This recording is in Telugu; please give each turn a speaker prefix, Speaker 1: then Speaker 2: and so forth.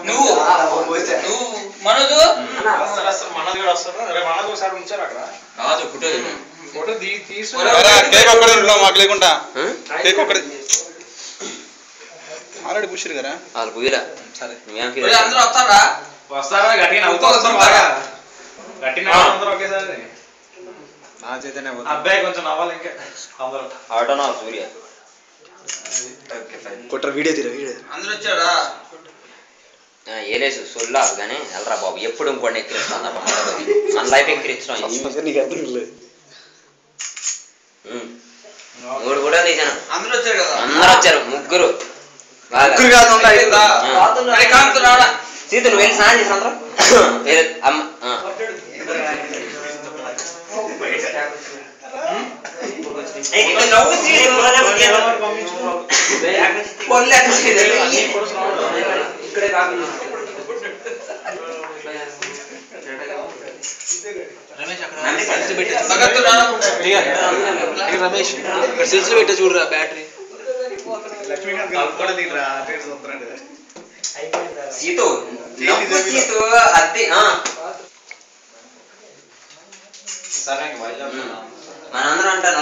Speaker 1: నువ్వు మనోజు
Speaker 2: మనోజ్ కూడా వస్తాడు. మనోజ్ ఒకసారి ఉంచారు అక్కడ
Speaker 1: ఫోటో
Speaker 2: ఫోటో తీసు
Speaker 3: కేక్ ఒక్కడే ఉన్నావు మాకు లేకుండా కేక్ ఒక్కడే ఆల్రెడీ పూసిరు కదా
Speaker 4: వాళ్ళు పూయరా
Speaker 3: సరే
Speaker 1: అందరూ వస్తారా
Speaker 2: వస్తారా గట్టిగా నవ్వుతారా గట్టిగా అందరూ ఒకేసారి
Speaker 3: నా చేతనే
Speaker 2: అబ్బాయి కొంచెం నవ్వాలి ఇంకా అందరూ
Speaker 4: ఆటోనా సూర్య
Speaker 3: కొట్ట వీడియో తీరా వీడియో
Speaker 1: అందరూ వచ్చారా
Speaker 4: ఏలేసు సొల్లాదు కానీ వెళ్ళరా బాబు ఎప్పుడు ఇంకోటి ఎక్కిరిస్తాను మన లైఫ్ ఎక్కిరించడం మూడు కూడా తీసాను
Speaker 1: అందరూ వచ్చారు కదా
Speaker 4: అందరూ వచ్చారు ముగ్గురు సీతులు వెళ్ళి స్నానం చేసి అందరూ అమ్మ
Speaker 1: రమేష్ సిల్స్ పెట్ట చూడరా బ్యాటరీ
Speaker 4: సీతు సీతు అద్దె మనందరం అంటారు